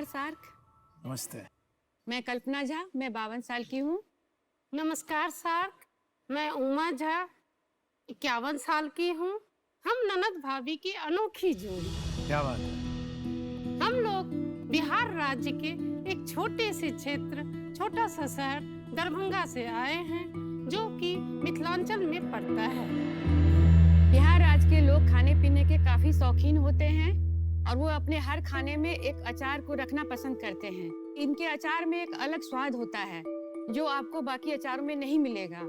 नमस्कार सार्क। नमस्ते। मैं कल्पना झा, मैं 52 साल की हूँ। नमस्कार सार्क, मैं उमा झा 51 साल की हूँ। हम ननद भाभी की अनोखी जोड़ी। क्या बात है। हम लोग बिहार राज्य के एक छोटे से क्षेत्र, छोटा सा शहर दरभंगा से आए हैं, जो कि मिथिलांचल में पड़ता है। बिहार राज्य के लोग खाने पीने के काफी शौकीन होते हैं और वो अपने हर खाने में एक अचार को रखना पसंद करते हैं। इनके अचार में एक अलग स्वाद होता है जो आपको बाकी अचारों में नहीं मिलेगा।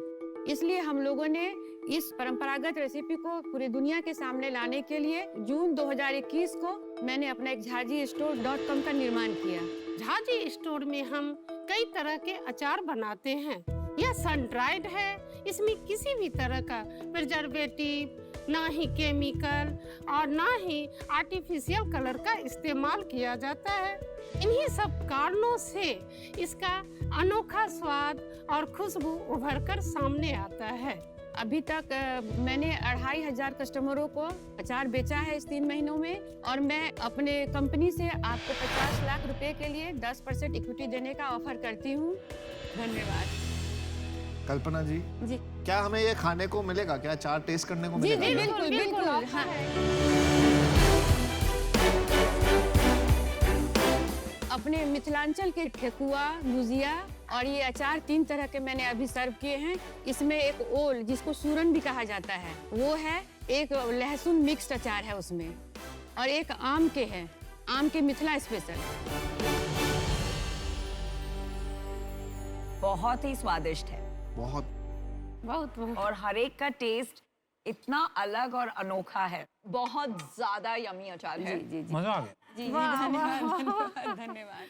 इसलिए हम लोगों ने इस परंपरागत रेसिपी को पूरी दुनिया के सामने लाने के लिए जून 2021 को मैंने अपना एक jhajiStore.com का निर्माण किया। झाजी स्टोर में हम कई तरह के अचार बनाते हैं। यह सन ड्राइड है, इसमें किसी भी तरह का प्रिजर्वेटिव, ना ही केमिकल और ना ही आर्टिफिशियल कलर का इस्तेमाल किया जाता है। इन्हीं सब कारणों से इसका अनोखा स्वाद और खुशबू उभर कर सामने आता है। अभी तक मैंने 2500 कस्टमरों को अचार बेचा है इस 3 महीनों में, और मैं अपने कंपनी से आपको 50 लाख रुपए के लिए 10% इक्विटी देने का ऑफर करती हूँ। धन्यवाद। कल्पना जी, क्या हमें ये खाने को मिलेगा? क्या अचार टेस्ट करने को मिलेगा? जी बिल्कुल बिल्कुल। हाँ। अपने मिथिलांचल के ठेकुआ, गुजिया और ये अचार 3 तरह के मैंने अभी सर्व किए हैं। इसमें एक ओल, जिसको सूरन भी कहा जाता है, वो है। एक लहसुन मिक्स्ड अचार है उसमें, और एक आम के है, आम के मिथिला स्पेशल। बहुत ही स्वादिष्ट है। बहुत बहुत बहुत। और हर एक का टेस्ट इतना अलग और अनोखा है। बहुत ज्यादा यमी अचार है। जी जी मजा आ गया। जी, धन्यवाद धन्यवाद।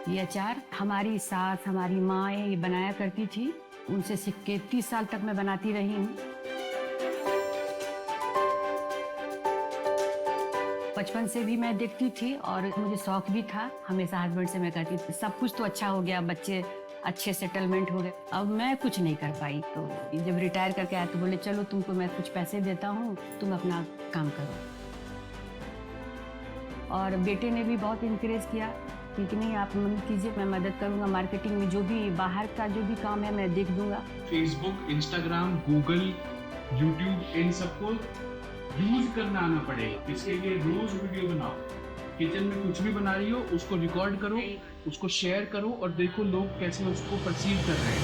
ये अचार हमारी सास, हमारी माँ ये बनाया करती थी। उनसे सीख के 30 साल तक मैं बनाती रही हूँ। बचपन से भी मैं देखती थी और मुझे शौक भी था। हमेशा हस्बैंड से मैं कहती थी सब कुछ तो अच्छा हो गया, बच्चे अच्छे सेटलमेंट हो गए, अब मैं कुछ नहीं कर पाई। तो जब रिटायर करके आया तो बोले चलो तुमको मैं कुछ पैसे देता हूँ, तुम अपना काम करो। और बेटे ने भी बहुत इनकरेज किया कि नहीं आप मदद कीजिए, मैं मदद करूंगा मार्केटिंग में, जो भी बाहर का जो भी काम है मैं देख दूंगा। फेसबुक, इंस्टाग्राम, गूगल, यूट्यूब, इन सबको यूज करना आना पड़ेगा। इसके लिए रोज वीडियो बनाओ। किचन में कुछ भी बना रही हो उसको रिकॉर्ड करो, उसको शेयर करो और देखो लोग कैसे उसको परसीव कर रहे हैं।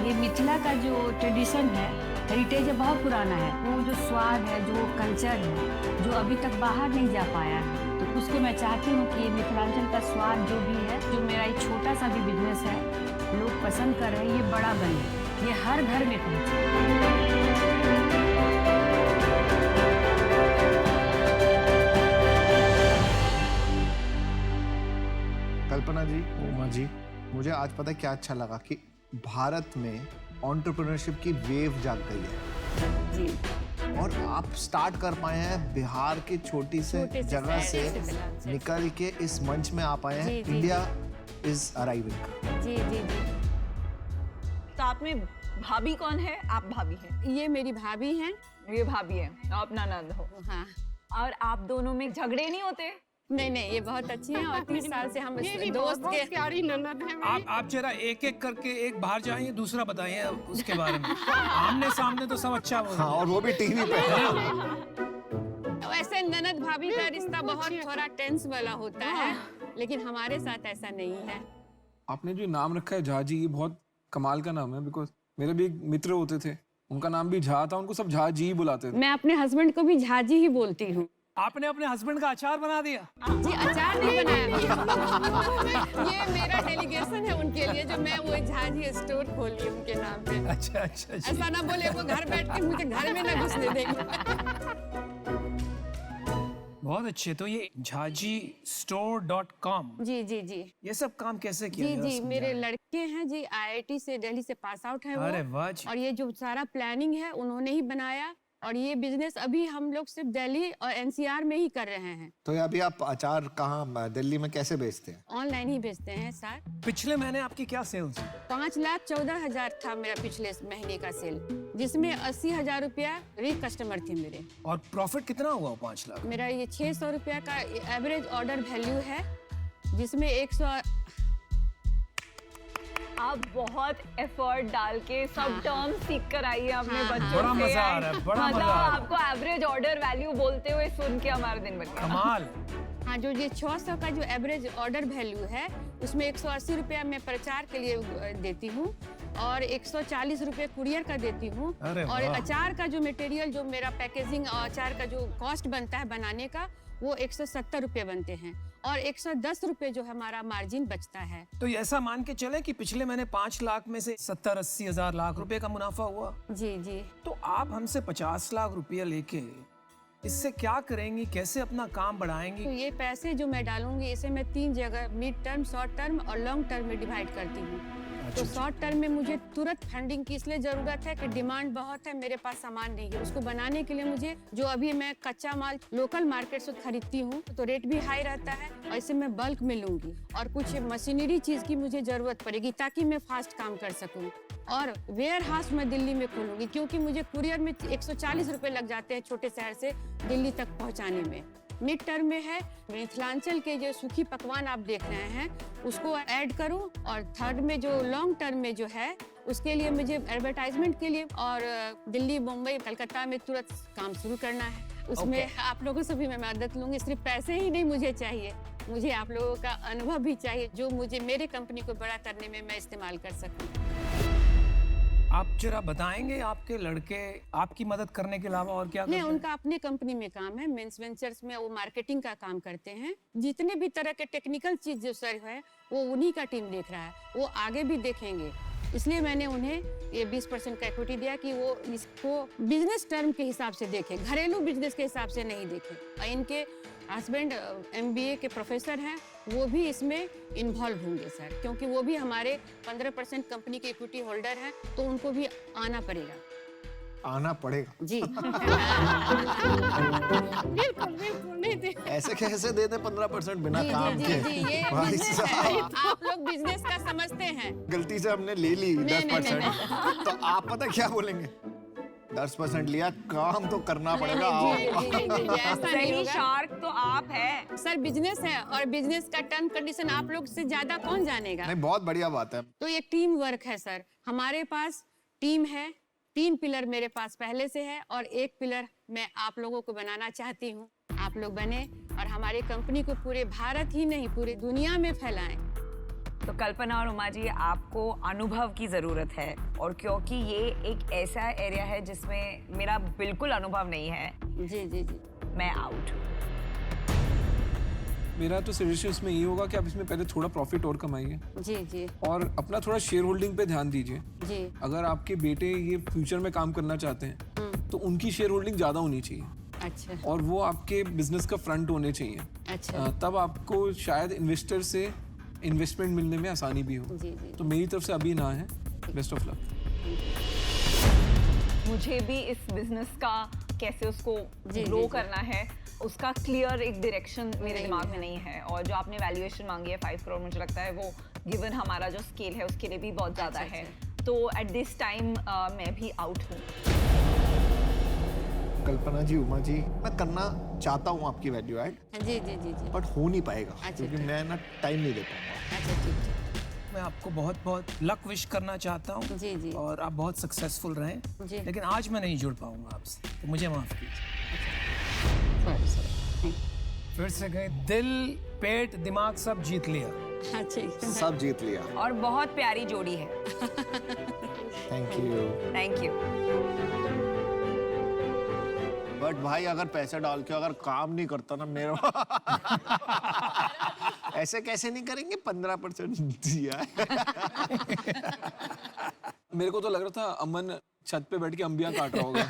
ये मिथिला का जो ट्रेडिशन है, हेरिटेज है, बहुत पुराना है। वो जो स्वाद है, जो कल्चर है, जो अभी तक बाहर नहीं जा पाया है, तो उसको मैं चाहती हूँ कि मिथिलांचल का स्वाद जो भी है, जो मेरा एक छोटा सा भी बिजनेस है, लोग पसंद कर रहे हैं, ये बड़ा बने, ये हर घर में पहुँचे। कल्पना जी, उमा जी, मुझे आज पता है क्या अच्छा लगा कि भारत में एंटरप्रेन्योरशिप की वेव जाग गई है जी। और आप स्टार्ट कर पाए हैं बिहार की छोटी से जगह से निकल के इस मंच में आ पाए हैं। India is arriving. जी जी जी। साथ में भाभी कौन है? आप भाभी हैं। ये मेरी भाभी हैं। ये भाभी है, आप ननद हो। हाँ। और आप दोनों में झगड़े नहीं होते? नहीं नहीं, ये बहुत अच्छी हैं और 30 साल से हम मेरी दोस्त बहुत के। प्यारी ननद है मेरी। आप जरा एक एक करके एक बाहर जाइए, दूसरा बताइए उसके बारे में। आमने सामने तो सब अच्छा बोल हाँ, और वो भी टीवी पे। वैसे ननद भाभी का रिश्ता बहुत थोड़ा टेंस वाला होता है, लेकिन हमारे साथ ऐसा नहीं है। आपने जो नाम रखा है झा जी, ये बहुत कमाल का नाम है। बिकॉज मेरे भी एक मित्र होते थे, उनका नाम भी झा था, उनको सब झा जी ही बुलाते थे। मैं अपने हस्बैंड को भी झाजी ही बोलती हूँ। आपने अपने हस्बैंड का अचार बना दिया? जी, अचार नहीं बनाया। ये मेरा डेलीगेशन है उनके लिए, जो मैं वो झाजी स्टोर खोली उनके नाम पे। अच्छा अच्छा। ऐसा ना बोले वो घर बैठ के मुझे घर में ना घुसने देंगे। बहुत अच्छे। तो ये jhajiStore.com, जी जी जी ये सब काम कैसे किया? जी जरा जी। समझाएं। मेरे लड़के हैं जी, IIT से, दिल्ली से पास आउट है वो। अरे वाह जी। और ये जो सारा प्लानिंग है उन्होंने ही बनाया। और ये बिजनेस अभी हम लोग सिर्फ दिल्ली और एनसीआर में ही कर रहे हैं। तो ये अभी आप अचार कहाँ दिल्ली में कैसे बेचते हैं? ऑनलाइन ही बेचते हैं सर। पिछले महीने आपकी क्या सेल्स? 5,14,000 था मेरा पिछले महीने का सेल, जिसमें 80,000 रुपया री कस्टमर थे मेरे। और प्रॉफिट कितना हुआ 5 लाख? मेरा ये 600 रुपया का एवरेज ऑर्डर वैल्यू है, जिसमें 100। आप बहुत एफर्ट डाल के सब टर्म्स सीख कर आई है अपने हाँ, बच्चों बड़ा से। मजा आ रहा है, बड़ा मतलब मजा आ रहा है। आपको एवरेज ऑर्डर वैल्यू बोलते हुए सुन के हमारा दिन बन गया। कमाल। हाँ, जो ये 600 का जो एवरेज ऑर्डर वैल्यू है, उसमें 180 रुपया मैं प्रचार के लिए देती हूँ और 140 रुपये कुरियर का देती हूँ। अरे और वाह। अचार का जो मटेरियल, जो मेरा पैकेजिंग और अचार का जो कॉस्ट बनता है बनाने का, वो 170 रुपये बनते हैं और 110 रुपये जो हमारा मार्जिन बचता है। तो ये ऐसा मान के चले कि पिछले महीने 5 लाख में से 70-80 हजार लाख रुपए का मुनाफा हुआ। जी जी। तो आप हमसे 50 लाख रुपया लेके इससे क्या करेंगी, कैसे अपना काम बढ़ाएंगी? तो ये पैसे जो मैं डालूंगी, इसे मैं 3 जगह मिड टर्म, शॉर्ट टर्म और लॉन्ग टर्म में डिवाइड करती हूँ। तो शॉर्ट टर्म में मुझे तुरंत फंडिंग की इसलिए जरूरत है कि डिमांड बहुत है, मेरे पास सामान नहीं है। उसको बनाने के लिए मुझे, जो अभी मैं कच्चा माल लोकल मार्केट से खरीदती हूँ, तो रेट भी हाई रहता है और इसे मैं बल्क में लूंगी। और कुछ मशीनरी चीज की मुझे जरूरत पड़ेगी ताकि मैं फास्ट काम कर सकूँ। और वेयर हाउस मैं दिल्ली में खोलूंगी, क्योंकि मुझे कुरियर में 140 रुपए लग जाते हैं छोटे शहर से दिल्ली तक पहुंचाने में। मिड टर्म में है मिथिलांचल के जो सूखी पकवान आप देख रहे हैं, उसको ऐड करूं। और थर्ड में जो लॉन्ग टर्म में जो है, उसके लिए मुझे एडवर्टाइजमेंट के लिए और दिल्ली, मुंबई, कलकत्ता में तुरंत काम शुरू करना है। उसमें आप लोगों से भी मैं मदद लूंगी। सिर्फ पैसे ही नहीं मुझे चाहिए, मुझे आप लोगों का अनुभव भी चाहिए, जो मुझे मेरे कंपनी को बड़ा करने में मैं इस्तेमाल कर सकूं। आप जरा बताएंगे, आपके लड़के आपकी मदद करने के अलावा और क्या करते नहीं, हैं? उनका अपने कंपनी में काम है, मेंस वेंचर्स में वो मार्केटिंग का काम करते हैं। जितने भी तरह के टेक्निकल चीज जो सर है, वो उन्हीं का टीम देख रहा है, वो आगे भी देखेंगे। इसलिए मैंने उन्हें ये 20% का इक्विटी दिया कि वो इसको बिजनेस टर्म के हिसाब से देखें, घरेलू बिजनेस के हिसाब से नहीं देखें। और इनके हस्बैंड MBA के प्रोफेसर हैं, वो भी इसमें इन्वॉल्व होंगे सर, क्योंकि वो भी हमारे 15% कंपनी के इक्विटी होल्डर हैं, तो उनको भी आना पड़ेगा। आना पड़ेगा जी। बिल्कुल बिल्कुल नहीं दे। ऐसे कैसे दे दे 15% बिना जी, काम जी, के? जी, ये भाई बिजनेस साहब, है। आप लोग बिजनेस का समझते हैं। गलती से हमने ले ली नहीं, 10%, तो आप पता क्या बोलेंगे? 10% लिया, काम तो करना पड़ेगा। जी, जी, जी, जी, ऐसा नहीं सही होगा। शार्क तो आप है। सर, बिजनेस है और बिजनेस का टर्म कंडीशन आप लोग से ज्यादा कौन जानेगा। नहीं, बहुत बढ़िया बात है। तो ये टीम वर्क है सर। हमारे पास टीम है, 3 पिलर मेरे पास पहले से है और 1 पिलर मैं आप लोगों को बनाना चाहती हूँ। आप लोग बने और हमारी कंपनी को पूरे भारत ही नहीं, पूरी दुनिया में फैलाएं। तो कल्पना और उमा जी, आपको अनुभव की जरूरत है, और क्योंकि ये एक ऐसा एरिया है जिसमें मेरा बिल्कुल अनुभव नहीं है, जी जी जी। मैं आउट हूँ। मेरा तो सजेशन इसमें ये होगा कि आप इसमें पहले थोड़ा प्रॉफिट और कमाइए जी जी और अपना थोड़ा शेयर होल्डिंग पे ध्यान दीजिए। जी। अगर आपके बेटे ये फ्यूचर में काम करना चाहते हैं तो उनकी शेयर होल्डिंग ज़्यादा होनी चाहिए अच्छा और वो आपके बिजनेस का फ्रंट होने चाहिए। अच्छा। तब आपको शायद इन्वेस्टर से इन्वेस्टमेंट मिलने में आसानी भी हो। जी जी। तो मेरी तरफ से अभी ना है। Best of luck. मुझे भी इस बिजनेस का कैसे उसको जी, ग्रो जी। करना है, उसका क्लियर एक डायरेक्शन मेरे नहीं दिमाग है। में नहीं है। और जो आपने वैल्यूएशन मांगी है 5 करोड़, मुझे लगता है वो गिवन हमारा जो स्केल है उसके लिए भी बहुत ज़्यादा अच्छा, है। तो एट दिस टाइम मैं भी आउट हूँ। कल्पना जी, उमा जी, मैं करना चाहता हूँ आपकी वैल्यू ऐड, जी जी जी जी। बट हो नहीं पाएगा अच्छा, क्योंकि ठीक। मैं ना टाइम नहीं दे पाऊंगा। अच्छा ठीक ठीक। मैं आपको बहुत बहुत लक विश करना चाहता हूँ जी जी और आप बहुत सक्सेसफुल रहें, जी। लेकिन आज मैं नहीं जुड़ पाऊंगा आपसे, तो मुझे माफ कीजिए। Sorry sorry. फिर से गए, दिल पेट दिमाग सब जीत लिया। हाँ ठीक। सब जीत लिया। और बहुत प्यारी जोड़ी है। Thank you. Thank you. But भाई, अगर पैसे डाल के अगर काम नहीं करता ना मेरा ऐसे कैसे नहीं करेंगे? 15% दिया है। मेरे को तो लग रहा था अमन छत पे बैठ के अंबियां काट रहा होगा।